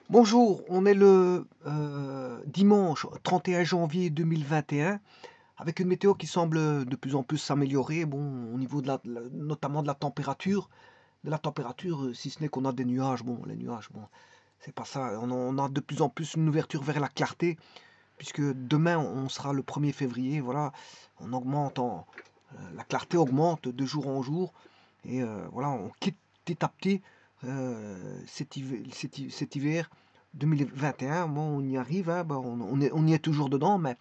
Bonjour, on est le dimanche 31 janvier 2021 avec une météo qui semble de plus en plus s'améliorer, bon, au niveau notamment de la température, si ce n'est qu'on a des nuages, bon, les nuages, bon, c'est pas ça, on a de plus en plus une ouverture vers la clarté, puisque demain on sera le 1er février, voilà, on augmente la clarté augmente de jour en jour, et voilà, on quitte petit à petit cet hiver 2021. Bon, on y arrive, hein, ben, on y est toujours dedans, mais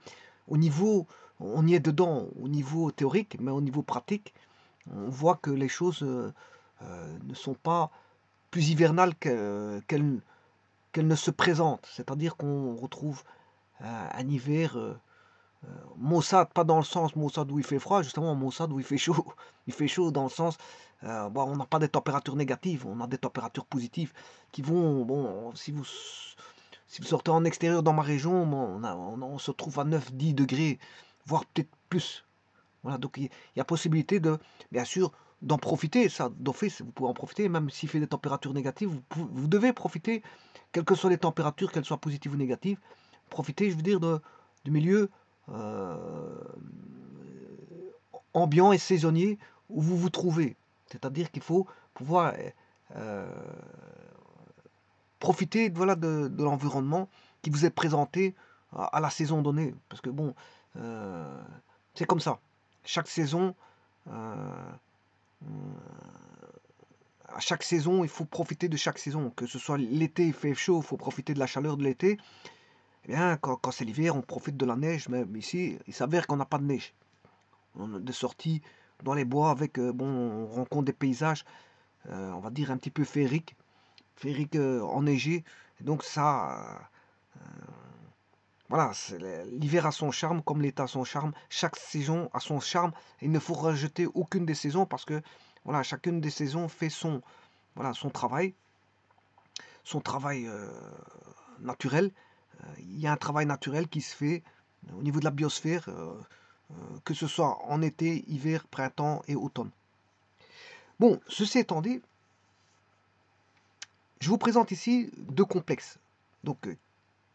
au niveau, on y est dedans au niveau théorique, mais au niveau pratique, on voit que les choses ne sont pas plus hivernales qu'elles ne se présentent. C'est-à-dire qu'on retrouve un hiver maussade, pas dans le sens maussade où il fait froid, justement maussade où il fait chaud. Il fait chaud dans le sens, bon, on n'a pas des températures négatives, on a des températures positives qui vont, bon, si vous sortez en extérieur dans ma région, bon, on se trouve à 9-10 degrés, voire peut-être plus. Voilà, donc il y a possibilité de, bien sûr, d'en profiter, ça, d'office, vous pouvez en profiter, même s'il fait des températures négatives, vous devez profiter, quelles que soient les températures, qu'elles soient positives ou négatives, profiter, je veux dire, du milieu euh, ambiant et saisonnier où vous vous trouvez. C'est-à-dire qu'il faut pouvoir euh, profiter, voilà, de l'environnement qui vous est présenté à la saison donnée. Parce que bon, euh, c'est comme ça. Chaque saison, euh, à chaque saison, il faut profiter de chaque saison. Que ce soit l'été, il fait chaud, il faut profiter de la chaleur de l'été. Eh bien, quand c'est l'hiver, on profite de la neige. Mais ici, il s'avère qu'on n'a pas de neige. On a des sorties dans les bois avec, bon, on rencontre des paysages, on va dire un petit peu féeriques enneigés. Et donc ça, voilà, l'hiver a son charme, comme l'été a son charme. Chaque saison a son charme. Il ne faut rejeter aucune des saisons parce que, voilà, chacune des saisons fait voilà, son travail naturel. Il y a un travail naturel qui se fait au niveau de la biosphère, que ce soit en été, hiver, printemps et automne. Bon, ceci étant dit, je vous présente ici deux complexes. Donc,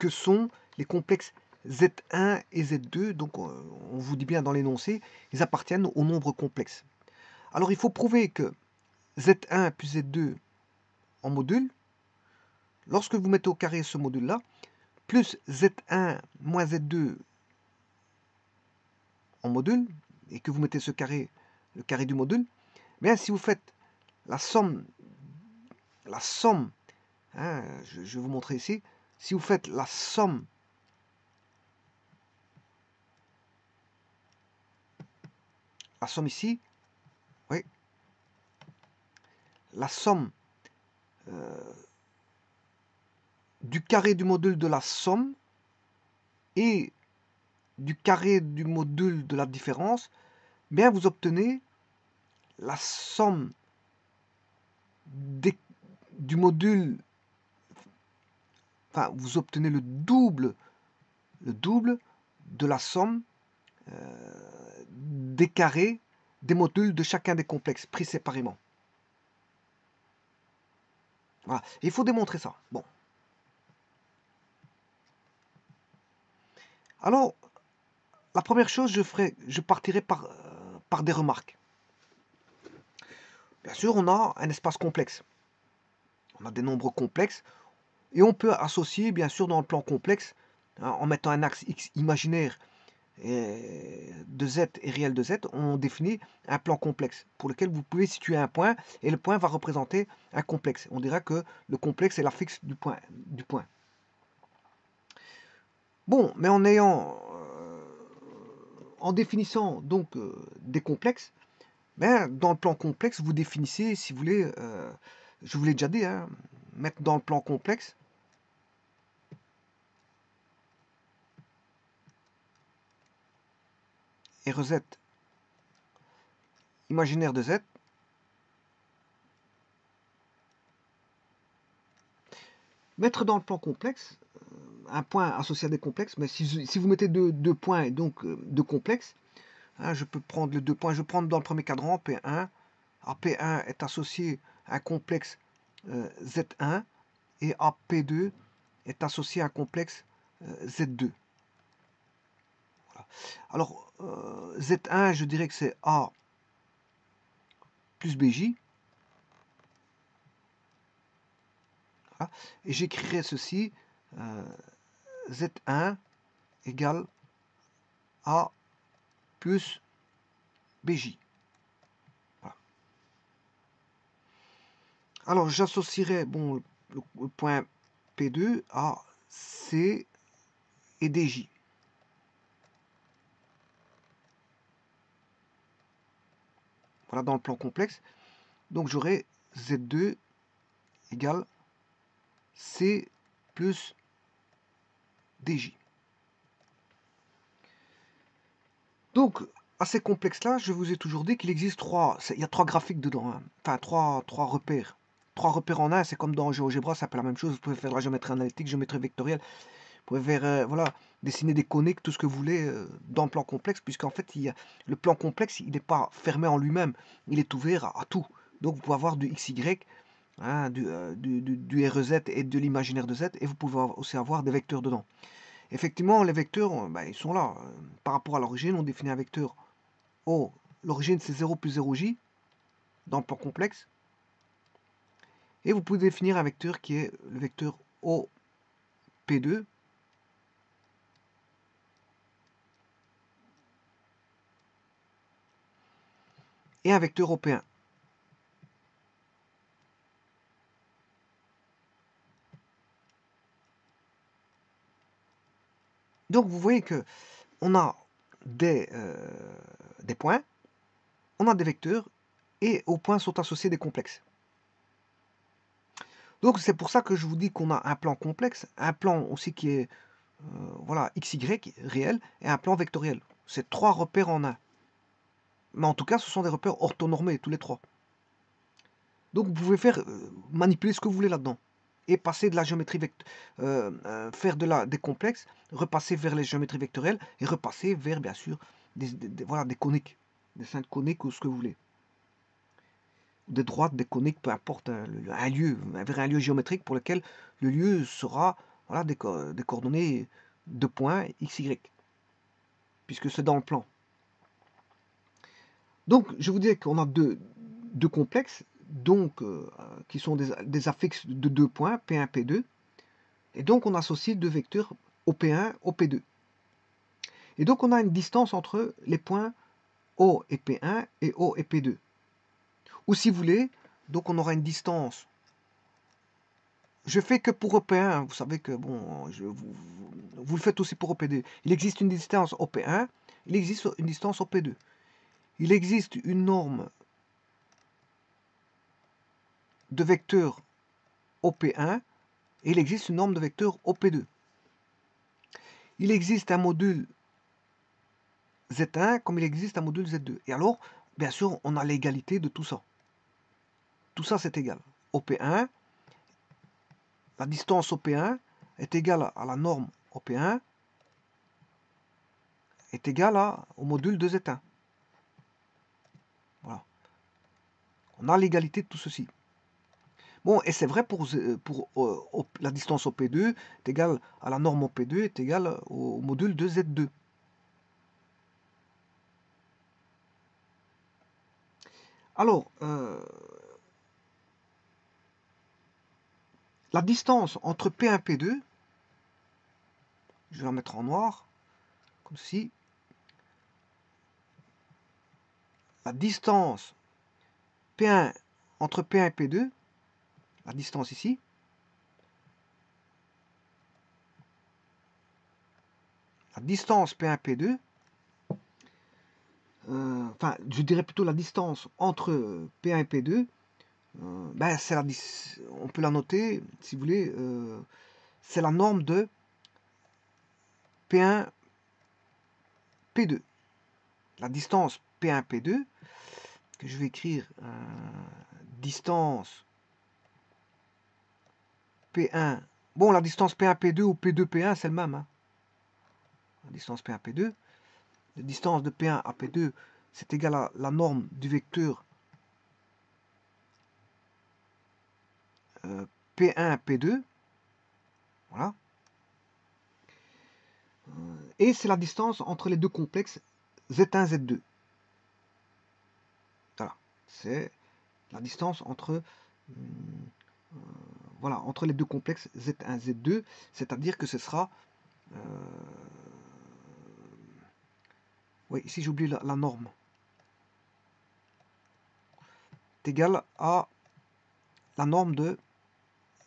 que sont les complexes Z1 et Z2? Donc, on vous dit bien dans l'énoncé, ils appartiennent au nombre complexe. Alors, il faut prouver que Z1 plus Z2 en module, lorsque vous mettez au carré ce module-là, plus Z1 moins Z2 en module, et que vous mettez le carré du module, bien si vous faites la somme, hein, je vais vous montrer ici, si vous faites la somme ici, oui, la somme du carré du module de la somme et du carré du module de la différence, bien vous obtenez la somme du module, enfin vous obtenez le double de la somme des carrés des modules de chacun des complexes pris séparément. Voilà. Et il faut démontrer ça. Bon. Alors, la première chose, je partirai par des remarques. Bien sûr, on a un espace complexe. On a des nombres complexes. Et on peut associer, bien sûr, dans le plan complexe, hein, en mettant un axe X imaginaire de Z et réel de Z, on définit un plan complexe pour lequel vous pouvez situer un point et le point va représenter un complexe. On dira que le complexe est la fixe du point. Bon, mais en définissant donc des complexes, ben, dans le plan complexe, vous définissez, si vous voulez, je vous l'ai déjà dit, hein, mettre dans le plan complexe et recette imaginaire de Z. Mettre dans le plan complexe, un point associé à des complexes, mais si vous mettez deux points et donc deux complexes, hein, je peux prendre les 2 points, je vais prendre dans le premier cadran P1. Alors P1 est associé à un complexe Z1 et à P2 est associé à un complexe Z2. Voilà. Alors, Z1, je dirais que c'est A plus BJ. Voilà. Et j'écrirai ceci, Z1 égale A plus BJ. Voilà. Alors, j'associerai bon, le point P2 à C et DJ. Voilà, dans le plan complexe. Donc, j'aurai Z2 égale C plus DJ. Donc, à ces complexes-là, je vous ai toujours dit qu'il existe il y a trois graphiques dedans, hein. Enfin trois repères. Trois repères en un, c'est comme dans GeoGebra, ça fait la même chose. Vous pouvez faire de la géométrie analytique, géométrie vectorielle. Vous pouvez faire, voilà, dessiner des coniques, tout ce que vous voulez dans le plan complexe, puisqu'en fait, le plan complexe, il n'est pas fermé en lui-même, il est ouvert à tout. Donc, vous pouvez avoir du XY, hein, du RZ et de l'imaginaire de Z, et vous pouvez aussi avoir des vecteurs dedans. Effectivement, les vecteurs, ben, ils sont là. Par rapport à l'origine, on définit un vecteur O. L'origine, c'est 0 plus 0j dans le plan complexe. Et vous pouvez définir un vecteur qui est le vecteur OP2. Et un vecteur OP1. Donc vous voyez que on a des points, on a des vecteurs, et aux points sont associés des complexes. Donc c'est pour ça que je vous dis qu'on a un plan complexe, un plan aussi qui est voilà, XY réel, et un plan vectoriel. C'est trois repères en un. Mais en tout cas, ce sont des repères orthonormés, tous les trois. Donc vous pouvez faire manipuler ce que vous voulez là-dedans. Et passer de la géométrie faire des complexes, repasser vers les géométries vectorielles, et repasser vers, bien sûr, voilà, des coniques, des cinq coniques ou ce que vous voulez. Des droites, des coniques, peu importe, un lieu, vers un lieu géométrique pour lequel le lieu sera voilà, des coordonnées de points XY, puisque c'est dans le plan. Donc je vous dis qu'on a deux complexes, donc qui sont des affixes de deux points, P1, P2, et donc on associe deux vecteurs OP1, OP2. Et donc on a une distance entre les points O et P1 et O et P2. Ou si vous voulez, donc on aura une distance. Je fais que pour OP1, vous savez que bon, vous le faites aussi pour OP2. Il existe une distance OP1, il existe une distance OP2. Il existe une norme de vecteurs OP1 et il existe une norme de vecteurs OP2. Il existe un module Z1 comme il existe un module Z2. Et alors, bien sûr, on a l'égalité de tout ça. Tout ça, c'est égal. OP1, la distance OP1 est égale à la norme OP1 est égale au module de Z1. Voilà. On a l'égalité de tout ceci. Bon, et c'est vrai pour la distance OP2 est égale à la norme OP2 est égale au module de Z2. Alors, la distance entre P1 et P2, je vais la mettre en noir, comme ceci. La distance P1 entre P1 et P2, la distance ici, la distance P1 P2, enfin, je dirais plutôt la distance entre P1 et P2, ben, on peut la noter, si vous voulez, c'est la norme de P1 P2. La distance P1 P2, que je vais écrire distance P1. Bon, la distance P1 P2 ou P2 P1, c'est le même. Hein. La distance P1 P2. La distance de P1 à P2, c'est égal à la norme du vecteur P1 P2. Voilà. Et c'est la distance entre les deux complexes Z1, Z2. Voilà. C'est la distance entre, voilà, entre les deux complexes Z1, Z2. C'est-à-dire que ce sera... oui, ici j'ai oublié la norme. C'est égal à la norme de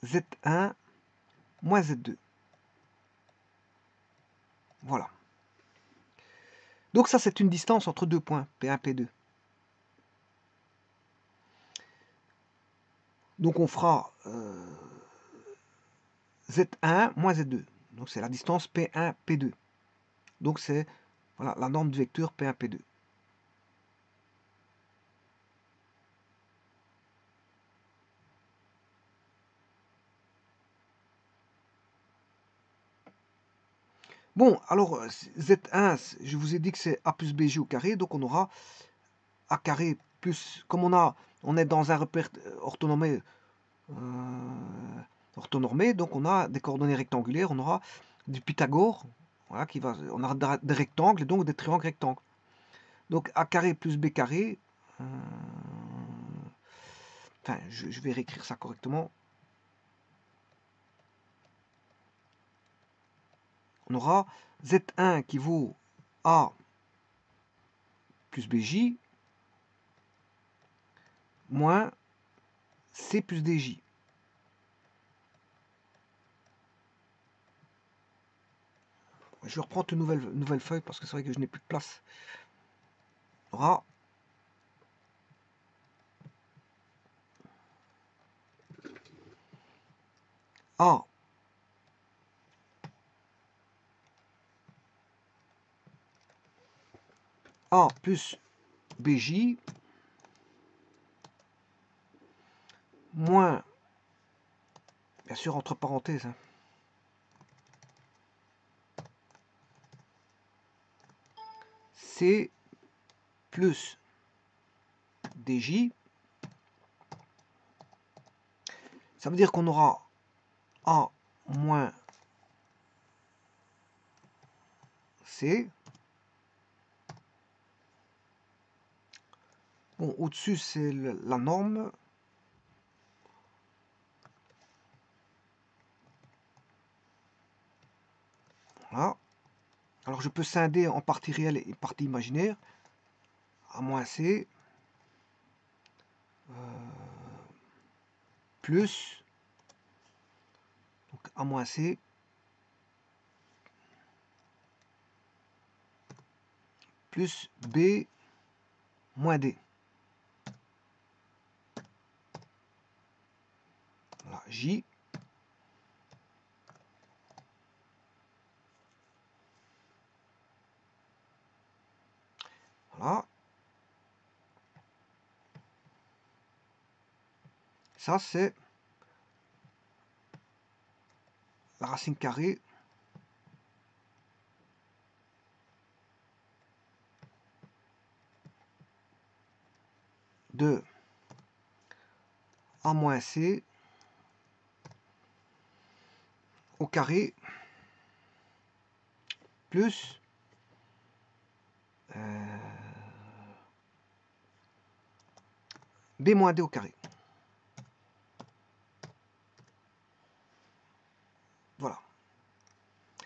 Z1 moins Z2. Voilà. Donc ça, c'est une distance entre deux points, P1, P2. Donc on fera Z1 moins Z2. Donc c'est la distance P1, P2. Donc c'est voilà, la norme du vecteur P1, P2. Bon, alors Z1, je vous ai dit que c'est A plus BJ au carré, donc on aura A carré plus, comme on est dans un repère orthonormé, donc on a des coordonnées rectangulaires, on aura du Pythagore, voilà, on aura des rectangles et donc des triangles rectangles. Donc A carré plus B carré, enfin je vais réécrire ça correctement. On aura Z1 qui vaut A plus BJ moins C plus DJ. Je vais reprendre une nouvelle feuille parce que c'est vrai que je n'ai plus de place. On aura A plus BJ moins, bien sûr entre parenthèses, hein, C plus DJ. Ça veut dire qu'on aura A moins C. Bon, au-dessus, c'est la norme. Voilà. Alors, je peux scinder en partie réelle et partie imaginaire. A moins C. Plus. Donc, A moins C. Plus B moins D. Voilà, J. Voilà. Ça, c'est la racine carrée de A moins C au carré plus B moins D au carré. Voilà.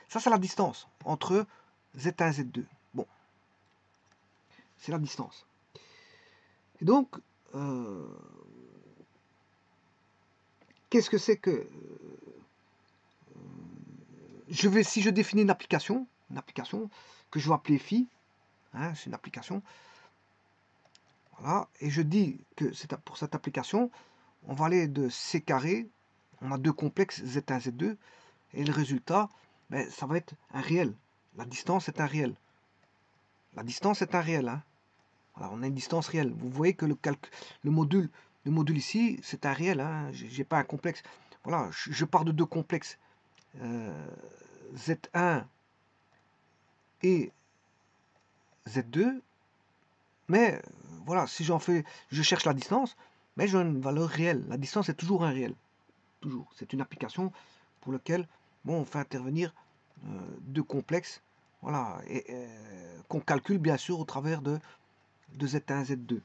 Ça, c'est la distance entre Z1 et Z2. Bon. C'est la distance. Et donc, qu'est-ce que c'est que... si je définis une application que je vais appeler phi, hein, c'est une application, voilà, et je dis que pour cette application, on va aller de C carré, on a deux complexes Z1, Z2, et le résultat, ben, ça va être un réel. La distance est un réel. La distance est un réel. Hein. Voilà, on a une distance réelle. Vous voyez que le module ici, c'est un réel. Hein. Je n'ai pas un complexe. Voilà, je pars de deux complexes. Z1 et Z2. Mais voilà, si je cherche la distance, mais j'ai une valeur réelle. La distance est toujours un réel. Toujours. C'est une application pour laquelle bon, on fait intervenir deux complexes, voilà, et qu'on calcule bien sûr au travers de Z1, Z2.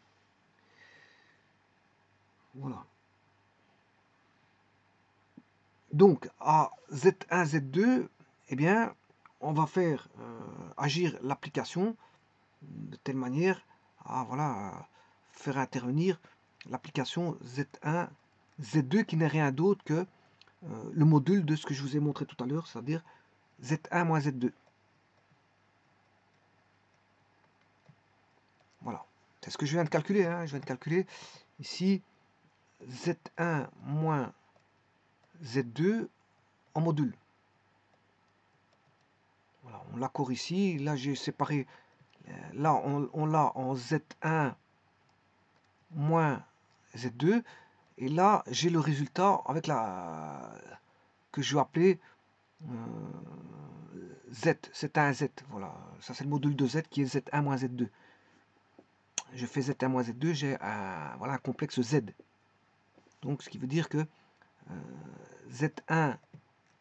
Voilà. Donc, à Z1, Z2, eh bien, on va faire agir l'application de telle manière à voilà, faire intervenir l'application Z1, Z2 qui n'est rien d'autre que le module de ce que je vous ai montré tout à l'heure, c'est-à-dire Z1 moins Z2. Voilà. C'est ce que je viens de calculer. Hein. Je viens de calculer ici Z1 moins Z2 en module. Voilà, on l'accorde ici. Là, j'ai séparé. Là, on l'a en Z1 moins Z2. Et là, j'ai le résultat avec la que je vais appeler Z. C'est un Z. Voilà. Ça, c'est le module de Z qui est Z1 moins Z2. Je fais Z1 moins Z2, j'ai voilà, un complexe Z. Donc, ce qui veut dire que Z1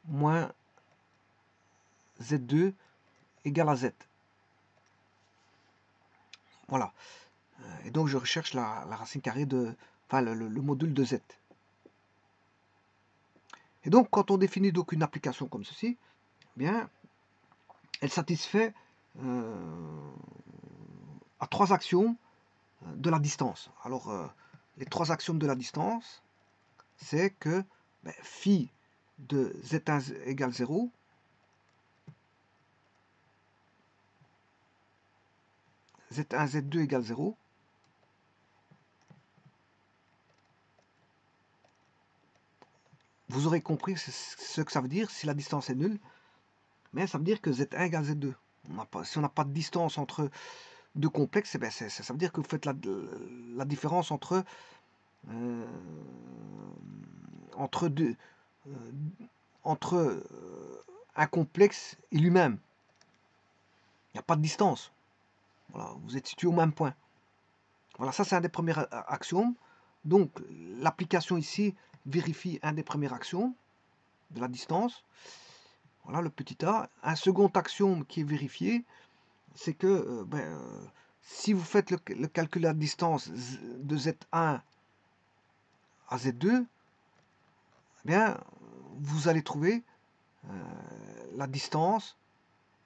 moins Z2 égale à Z. Voilà. Et donc, je recherche la racine carrée de... Enfin, le module de Z. Et donc, quand on définit donc une application comme ceci, eh bien, elle satisfait à trois axiomes de la distance. Alors, les trois axiomes de la distance, c'est que phi de Z1 égale 0, Z1, Z2 égale 0, vous aurez compris ce que ça veut dire si la distance est nulle, mais ça veut dire que Z1 égale Z2. Si on n'a pas de distance entre deux complexes, ça veut dire que vous faites la différence entre, un complexe et lui-même. Il n'y a pas de distance. Voilà, vous êtes situé au même point. Voilà, ça c'est un des premiers axiomes. Donc l'application ici vérifie un des premiers axiomes de la distance. Voilà le petit a. Un second axiome qui est vérifié, c'est que si vous faites le calcul de la distance de Z1 à Z2, eh bien, vous allez trouver la distance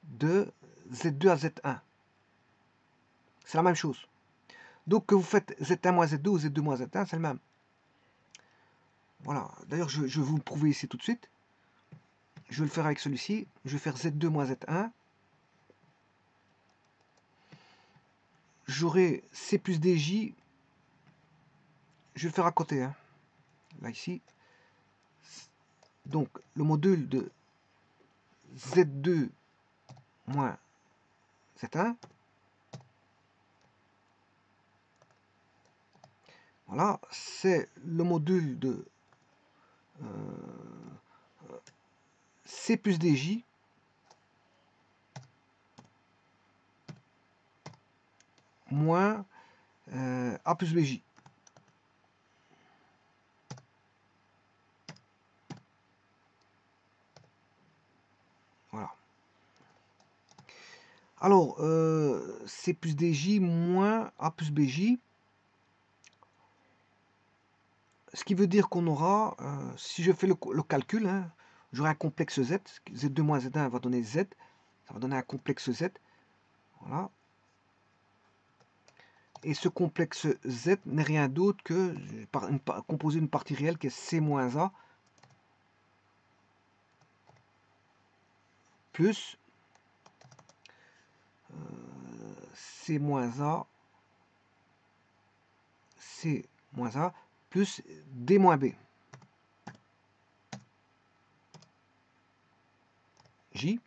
de Z2 à Z1. C'est la même chose. Donc que vous faites Z1 moins Z2 ou Z2 moins Z1, c'est le même. Voilà. D'ailleurs, je vais vous le prouver ici tout de suite. Je vais le faire avec celui-ci. Je vais faire Z2 moins Z1. J'aurai C plus DJ. Je vais le faire à côté. Hein. Là, ici. Donc, le module de Z2 moins Z1. Voilà, c'est le module de C plus DJ moins A plus BJ. Voilà. Alors, C plus DJ moins A plus BJ. Ce qui veut dire qu'on aura, si je fais le calcul, hein, j'aurai un complexe Z. Z2 moins Z1 va donner Z. Ça va donner un complexe Z. Voilà. Et ce complexe Z n'est rien d'autre que composé d'une partie réelle qui est C moins A plus C moins A, C moins A plus D moins B. J.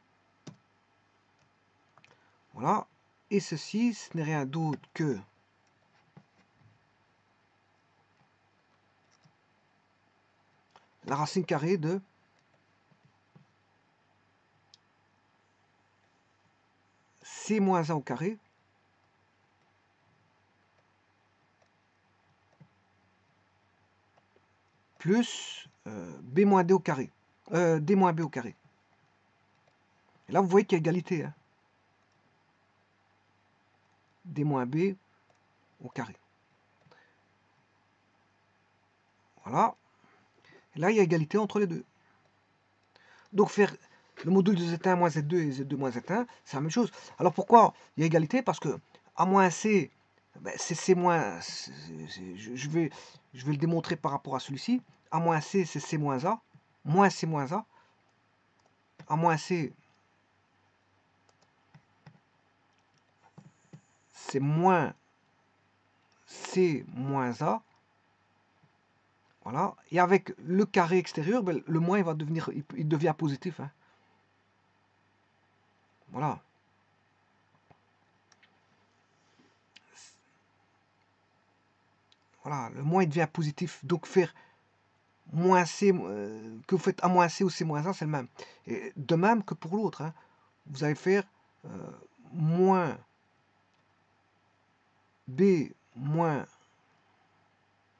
Voilà. Et ceci, ce n'est rien d'autre que la racine carrée de C moins A au carré plus B moins D au carré. D moins B au carré. Et là, vous voyez qu'il y a égalité. Hein. D moins B au carré. Voilà. Et là, il y a égalité entre les deux. Donc, faire le module de Z1 moins Z2 et Z2 moins Z1, c'est la même chose. Alors, pourquoi il y a égalité? Parce que A moins C, ben, c'est C moins... je vais le démontrer par rapport à celui-ci. A moins C, c'est C moins A. Moins C moins A. A moins C, c'est moins C moins A. Voilà. Et avec le carré extérieur, ben, le moins il devient positif. Hein. Voilà. Voilà, le moins il devient positif. Donc faire moins C, que vous faites A moins C ou C moins A, c'est le même. Et de même que pour l'autre. Hein. Vous allez faire moins B moins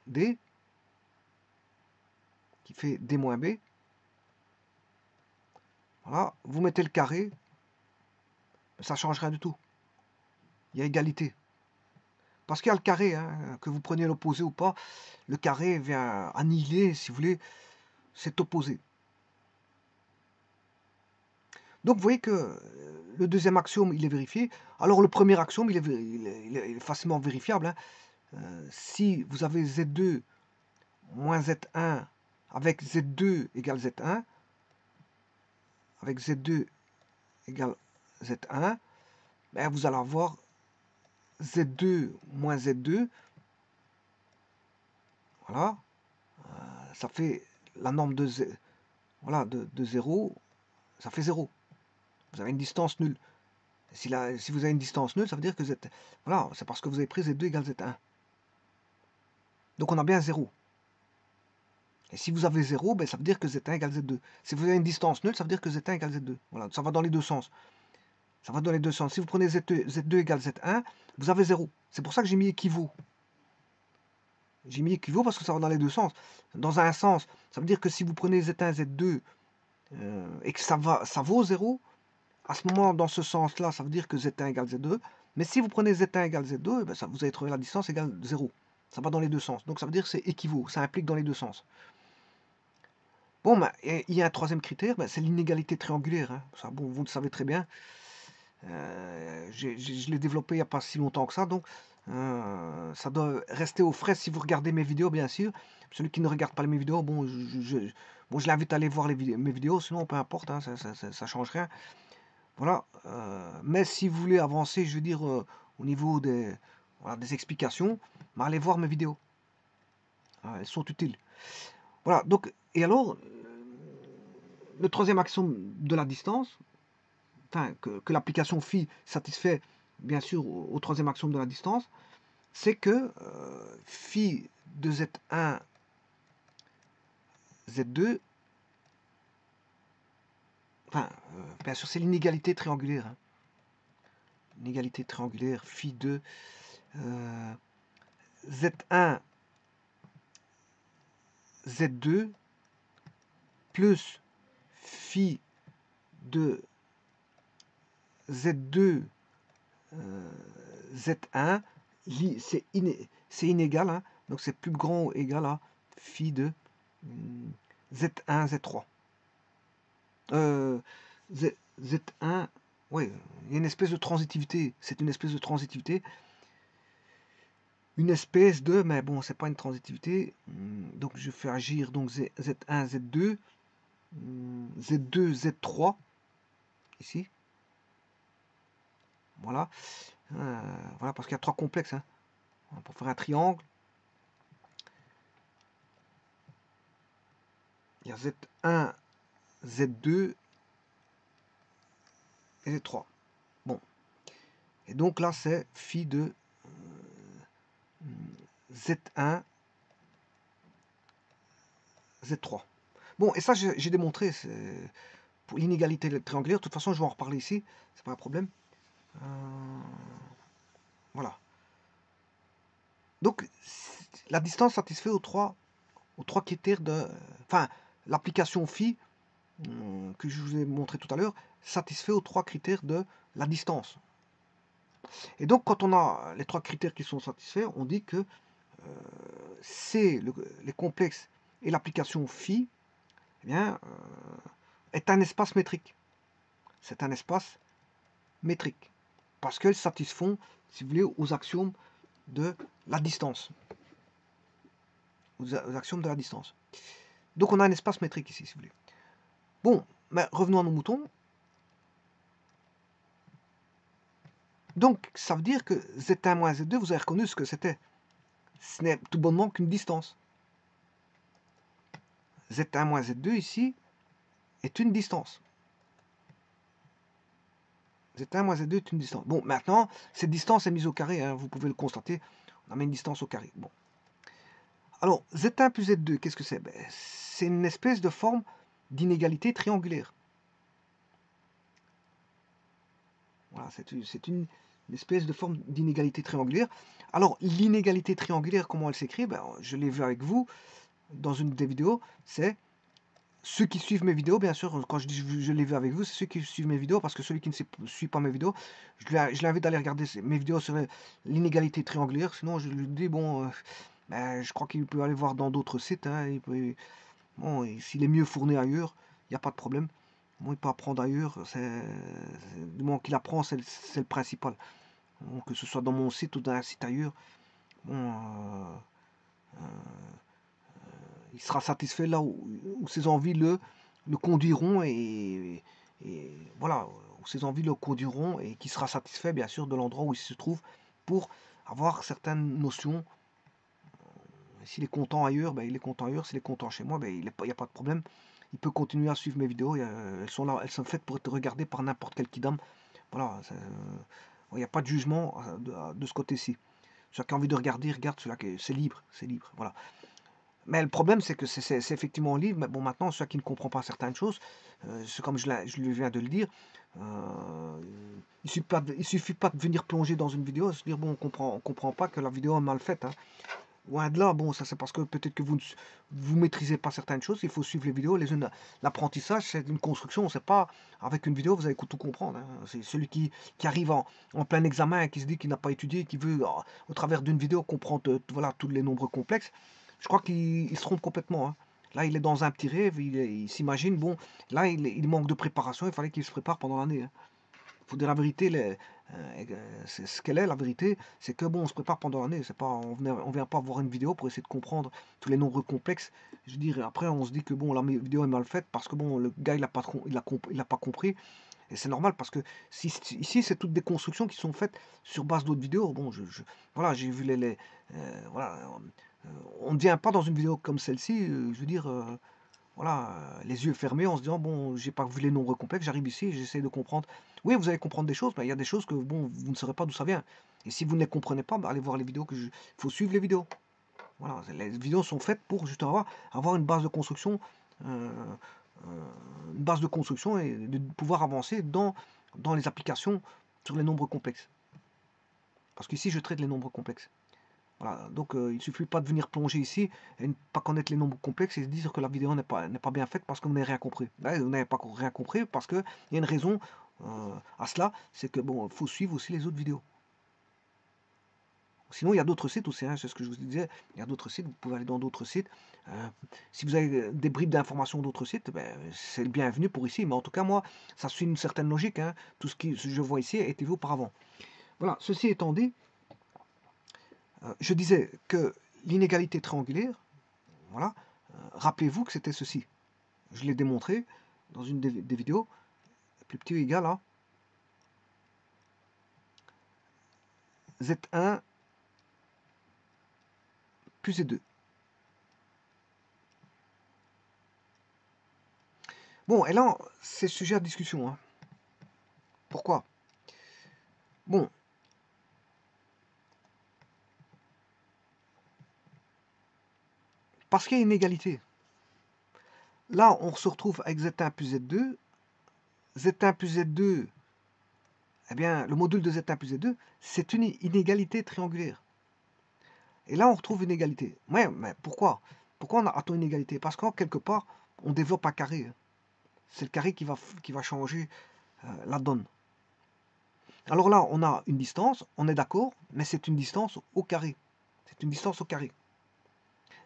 D, qui fait D moins B. Voilà, vous mettez le carré, ça ne change rien du tout. Il y a égalité. Parce qu'il y a le carré, hein, que vous preniez l'opposé ou pas, le carré vient annihiler, si vous voulez, cet opposé. Donc vous voyez que le deuxième axiome, il est vérifié. Alors le premier axiome, il est facilement vérifiable. Hein. Si vous avez Z2 moins Z1 avec Z2 égale Z1, avec Z2 égale Z1, ben vous allez avoir Z2 moins Z2. Voilà. Ça fait la norme de, voilà, de 0, ça fait 0. Vous avez une distance nulle. Si vous avez une distance nulle, ça veut dire que Z... Voilà, c'est parce que vous avez pris Z2 égale Z1. Donc on a bien 0. Et si vous avez 0, ben, ça veut dire que Z1 égale Z2. Si vous avez une distance nulle, ça veut dire que Z1 égale Z2. Voilà, ça va dans les deux sens. Ça va dans les deux sens. Si vous prenez Z2 égale Z1, vous avez 0. C'est pour ça que j'ai mis équivaut. J'ai mis équivaut parce que ça va dans les deux sens. Dans un sens, ça veut dire que si vous prenez Z1, Z2 et que ça vaut 0, à ce moment, dans ce sens-là, ça veut dire que Z1 égale Z2. Mais si vous prenez Z1 égale Z2, ben vous allez trouver la distance égale 0. Ça va dans les deux sens. Donc ça veut dire que c'est équivaut. Ça implique dans les deux sens. Bon, ben, il y a un troisième critère, ben, c'est l'inégalité triangulaire. Hein. Ça, bon, vous le savez très bien. Je l'ai développé il n'y a pas si longtemps que ça. Donc ça doit rester au frais si vous regardez mes vidéos, bien sûr. Celui qui ne regarde pas mes vidéos, bon, je l'invite à aller voir mes vidéos. Sinon, peu importe, hein, ça change rien. Voilà. Mais si vous voulez avancer, je veux dire, au niveau des explications, ben, allez voir mes vidéos. Elles sont utiles. Voilà. Donc, et alors, le troisième axiome de la distance, enfin, que l'application phi satisfait, bien sûr, au troisième axiome de la distance, c'est que phi de Z1, Z2, enfin, bien sûr, c'est l'inégalité triangulaire. Hein. L'inégalité triangulaire phi de Z1, Z2 plus phi de Z2, Z1, c'est inégal, hein, donc c'est plus grand ou égal à phi de Z1, Z3. Z1, oui, il y a une espèce de transitivité, c'est une espèce de transitivité, une espèce de, mais bon, c'est pas une transitivité, donc je fais agir donc Z1, Z2, Z2, Z3, ici, voilà, voilà, parce qu'il y a trois complexes, hein, pour faire un triangle, il y a Z1, Z2 et Z3. Bon. Et donc là, c'est phi de Z1, Z3. Bon, et ça, j'ai démontré pour l'inégalité triangulaire. De toute façon, je vais en reparler ici. C'est pas un problème. Voilà. Donc, la distance satisfait aux trois critères de... Enfin, l'application phi que je vous ai montré tout à l'heure, satisfait aux 3 critères de la distance. Et donc, quand on a les 3 critères qui sont satisfaits, on dit que les complexes et l'application phi, eh bien, est un espace métrique. C'est un espace métrique. Parce qu'elles satisfont, si vous voulez, aux axiomes de la distance. Aux axiomes de la distance. Donc on a un espace métrique ici, si vous voulez. Bon, mais revenons à nos moutons. Donc, ça veut dire que Z1 moins Z2, vous avez reconnu ce que c'était. Ce n'est tout bonnement qu'une distance. Z1 moins Z2 ici est une distance. Z1 moins Z2 est une distance. Bon, maintenant, cette distance est mise au carré, hein, vous pouvez le constater. On a mis une distance au carré. Bon. Alors, Z1 plus Z2, qu'est-ce que c'est? Ben, c'est une espèce de forme d'inégalité triangulaire. Voilà, c'est une espèce de forme d'inégalité triangulaire. Alors, l'inégalité triangulaire, comment elle s'écrit? Ben, je l'ai vu avec vous dans une des vidéos. C'est ceux qui suivent mes vidéos, bien sûr, quand je dis je l'ai vu avec vous, c'est ceux qui suivent mes vidéos, parce que celui qui ne suit pas mes vidéos, je l'invite d'aller regarder mes vidéos sur l'inégalité triangulaire. Sinon, je lui dis, bon, ben, je crois qu'il peut aller voir dans d'autres sites. Hein, bon, s'il est mieux fourni ailleurs, il n'y a pas de problème. Bon, il peut apprendre ailleurs, du moment qu'il apprend, c'est le principal. Bon, que ce soit dans mon site ou dans un site ailleurs, bon, il sera satisfait là où ses envies le conduiront et voilà, où ses envies le conduiront et qui sera satisfait bien sûr de l'endroit où il se trouve pour avoir certaines notions. S'il est content ailleurs, ben, il est content ailleurs. S'il est content chez moi, ben, il n'y a pas de problème. Il peut continuer à suivre mes vidéos. Elles sont là, elles sont faites pour être regardées par n'importe quel kidam. Voilà, il n'y a pas de jugement de ce côté-ci. Celui qui a envie de regarder, regarde. C'est libre, c'est libre. Voilà. Mais le problème, c'est que c'est effectivement libre. Mais bon, maintenant, celui qui ne comprend pas certaines choses, c'est comme je lui viens de le dire, il ne suffit pas de venir plonger dans une vidéo et se dire, bon, on comprend pas que la vidéo est mal faite. Hein. Loin de là, bon, ça c'est parce que peut-être que vous ne maîtrisez pas certaines choses, il faut suivre les vidéos. L'apprentissage, c'est une construction, c'est pas avec une vidéo, vous allez tout comprendre. Hein. C'est celui qui arrive en plein examen et qui se dit qu'il n'a pas étudié, qui veut, au travers d'une vidéo, comprendre voilà, tous les nombres complexes. Je crois qu'il se trompe complètement. Hein. Là, il est dans un petit rêve, il s'imagine, bon, là, il manque de préparation, il fallait qu'il se prépare pendant l'année. Hein. Faut dire la vérité, c'est ce qu'elle est, la vérité, c'est que bon, on se prépare pendant l'année, c'est pas, on vient pas voir une vidéo pour essayer de comprendre tous les nombres complexes. Je veux dire, après, on se dit que bon, la vidéo est mal faite parce que bon, le gars, il a pas compris. Et c'est normal parce que ici, c'est toutes des constructions qui sont faites sur base d'autres vidéos. Bon, voilà, j'ai vu voilà, on ne vient pas dans une vidéo comme celle-ci, je veux dire, voilà, les yeux fermés en se disant, bon, j'ai pas vu les nombres complexes, j'arrive ici, j'essaie de comprendre. Oui, vous allez comprendre des choses, mais il y a des choses que, bon, vous ne saurez pas d'où ça vient. Et si vous ne les comprenez pas, bah, allez voir les vidéos il faut suivre les vidéos. Voilà, les vidéos sont faites pour justement avoir une base de construction, euh, et de pouvoir avancer dans les applications sur les nombres complexes. Parce qu'ici, je traite les nombres complexes. Voilà, donc il ne suffit pas de venir plonger ici et ne pas connaître les nombres complexes et se dire que la vidéo n'est pas bien faite parce que vous n'avez rien compris. Là, vous n'avez pas rien compris parce qu'il y a une raison à cela, c'est que bon, faut suivre aussi les autres vidéos. Sinon, il y a d'autres sites aussi, hein, c'est ce que je vous disais, il y a d'autres sites, vous pouvez aller dans d'autres sites. Si vous avez des bribes d'informations d'autres sites, ben, c'est le bienvenu pour ici, mais en tout cas, moi, ça suit une certaine logique. Hein. Tout ce que je vois ici a été vu auparavant. Voilà, ceci étant dit, je disais que l'inégalité triangulaire, voilà, rappelez-vous que c'était ceci. Je l'ai démontré dans une des vidéos. Plus petit ou égal à Z1 plus Z2. Bon, et là, c'est sujet à discussion. Hein. Pourquoi? Bon. Parce qu'il y a une égalité. Là, on se retrouve avec Z1 plus Z2. Z1 plus Z2, eh bien, le module de Z1 plus Z2, c'est une inégalité triangulaire. Et là, on retrouve une égalité. Ouais, mais pourquoi? Pourquoi on a-t-on une égalité? Parce qu'en quelque part, on développe un carré. C'est le carré qui va changer la donne. Alors là, on a une distance, on est d'accord, mais c'est une distance au carré. C'est une distance au carré.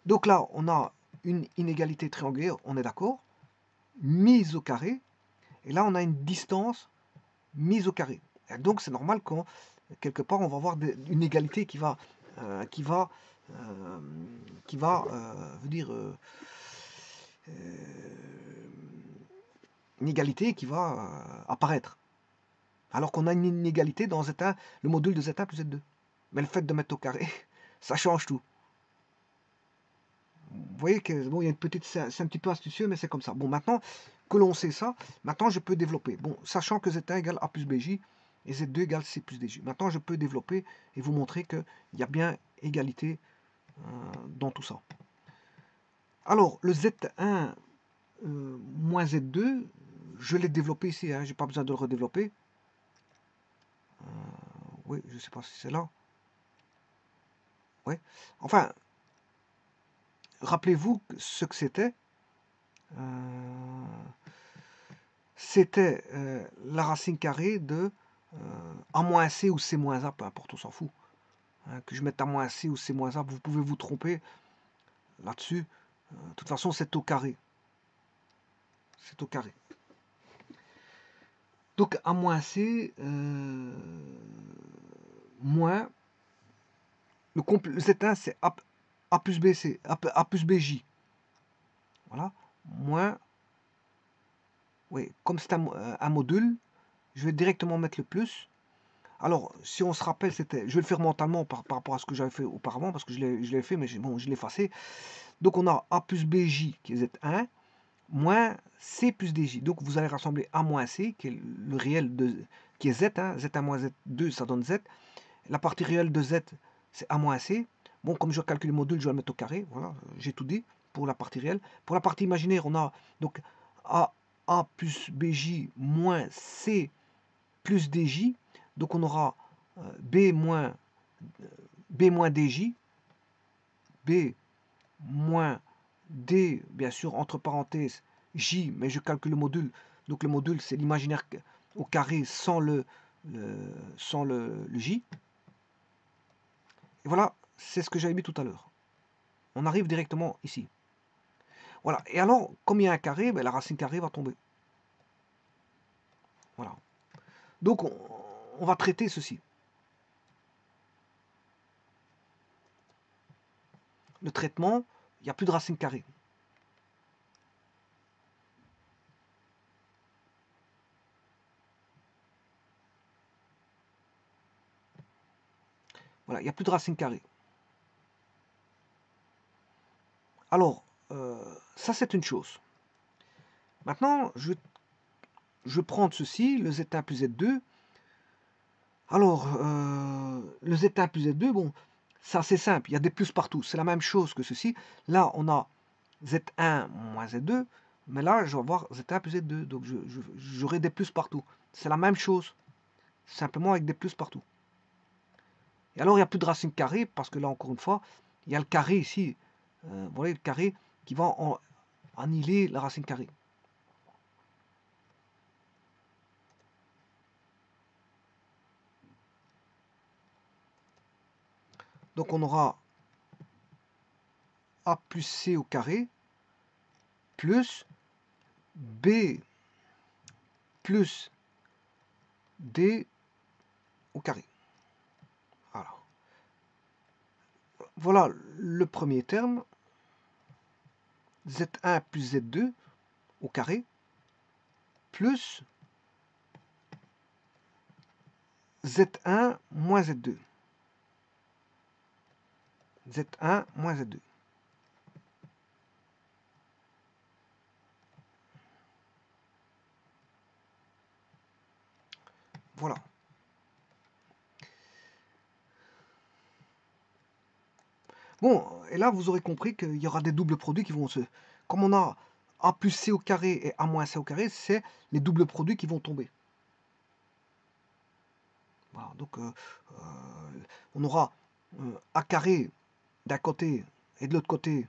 Donc là, on a une inégalité triangulaire, on est d'accord, mise au carré. Et là, on a une distance mise au carré. Et donc, c'est normal qu'on, quelque part, on va avoir une égalité qui va veut dire, une égalité qui va apparaître. Alors qu'on a une inégalité dans Z1, le module de Z1 plus Z2. Mais le fait de mettre au carré, ça change tout. Vous voyez que bon, il y a une petite, c'est un petit peu astucieux, mais c'est comme ça. Bon, maintenant que l'on sait ça, maintenant je peux développer. Bon, sachant que Z1 égale A plus BJ et Z2 égale C plus DJ. Maintenant, je peux développer et vous montrer qu'il y a bien égalité dans tout ça. Alors, le Z1 moins Z2, je l'ai développé ici, hein, je n'ai pas besoin de le redévelopper. Oui, je ne sais pas si c'est là. Oui. Enfin, rappelez-vous ce que c'était. C'était la racine carrée de A moins C ou C moins A, peu importe, on s'en fout. Hein, que je mette A moins C ou C moins A, vous pouvez vous tromper là-dessus. De toute façon, c'est au carré. C'est au carré. Donc A moins C moins le Z1 c'est A plus B, c'est A plus BJ. Voilà. Moins, oui, comme c'est un module, je vais directement mettre le plus. Alors, si on se rappelle, c'était, je vais le faire mentalement par rapport à ce que j'avais fait auparavant, parce que je l'ai fait, mais bon, je l'ai effacé. Donc, on a A plus BJ qui est Z1, moins C plus DJ. Donc, vous allez rassembler A moins C, qui est le réel qui est Z, hein, Z1 moins Z2, ça donne Z. La partie réelle de Z, c'est A moins C. Bon, comme je calcule le module, je vais le mettre au carré. Voilà, j'ai tout dit pour la partie réelle. Pour la partie imaginaire, on a donc A plus BJ moins C plus DJ. Donc on aura B moins DJ, B moins D, bien sûr, entre parenthèses, J, mais je calcule le module. Donc le module, c'est l'imaginaire au carré sans le J. Et voilà, c'est ce que j'avais mis tout à l'heure. On arrive directement ici. Voilà. Et alors, comme il y a un carré, ben, la racine carrée va tomber. Voilà. Donc, on va traiter ceci. Le traitement, il n'y a plus de racine carrée. Voilà, il n'y a plus de racine carrée. Alors, ça c'est une chose. Maintenant, je vais prendre ceci, le Z1 plus Z2. Alors, le Z1 plus Z2, bon, ça c'est simple, il y a des plus partout. C'est la même chose que ceci. Là, on a Z1 moins Z2, mais là, je vais avoir Z1 plus Z2. Donc, j'aurai des plus partout. C'est la même chose, simplement avec des plus partout. Et alors, il n'y a plus de racine carrée, parce que là, encore une fois, il y a le carré ici. Vous voyez, le carré qui va annihiler la racine carrée. Donc, on aura A plus C au carré, plus B plus D au carré. Voilà. Voilà le premier terme. Z1 plus Z2 au carré, plus Z1 moins Z2. Z1 moins Z2. Voilà. Bon, et là, vous aurez compris qu'il y aura des doubles produits qui vont se... Comme on a A plus C au carré et A moins C au carré, c'est les doubles produits qui vont tomber. Voilà, donc, on aura A carré d'un côté et de l'autre côté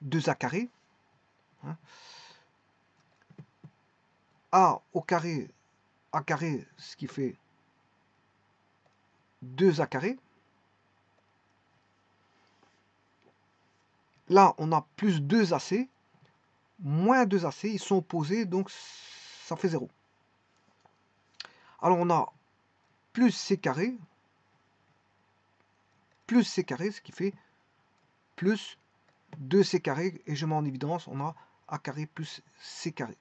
2A carré. Hein. A au carré, A carré, ce qui fait 2A carré. Là, on a plus 2AC, moins 2AC, ils sont opposés, donc ça fait 0. Alors, on a plus C carré, ce qui fait plus 2C carré, et je mets en évidence, on a A carré plus C carré.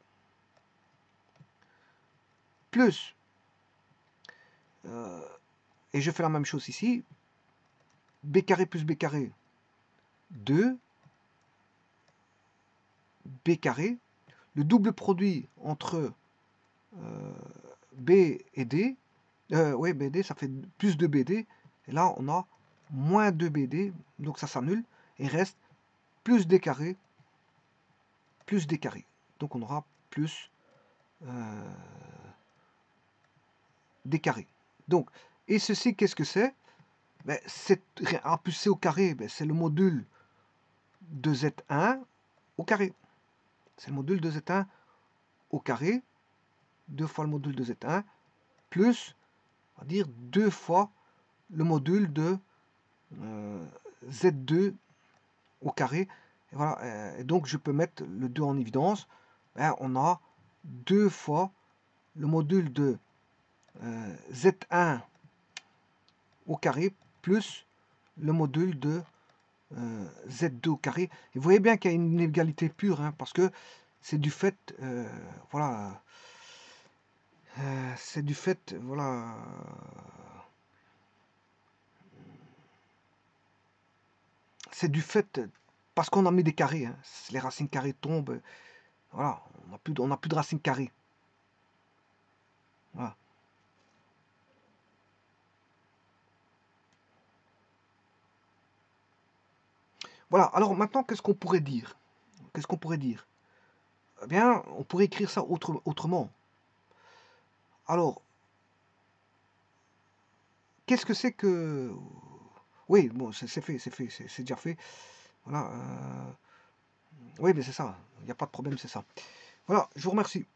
Plus, et je fais la même chose ici, B carré plus B carré, 2, B carré, le double produit entre B et D, oui, BD, ça fait plus de BD, et là on a moins 2 BD, donc ça s'annule, et reste plus D carré, plus D carré. Donc on aura plus D carré. Donc, et ceci, qu'est-ce que c'est? Ben, A plus C au carré, ben, c'est le module de Z1 au carré. C'est le module de Z1 au carré, 2 fois le module de Z1, plus, on va dire, 2 fois le module de Z2 au carré. Et voilà, et donc je peux mettre le 2 en évidence. Ben, on a 2 fois le module de Z1 au carré plus le module de Z2 au carré. Et vous voyez bien qu'il y a une inégalité pure, hein, parce que c'est du fait, voilà, c'est du fait, voilà, c'est du fait, parce qu'on a mis des carrés, hein, les racines carrées tombent, voilà, on n'a plus de racines carrées. Voilà. Voilà, alors maintenant, qu'est-ce qu'on pourrait dire? Qu'est-ce qu'on pourrait dire? Eh bien, on pourrait écrire ça autrement. Alors, qu'est-ce que c'est que... Oui, bon, c'est fait, c'est déjà fait. Voilà. Oui, mais c'est ça. Il n'y a pas de problème, c'est ça. Voilà, je vous remercie.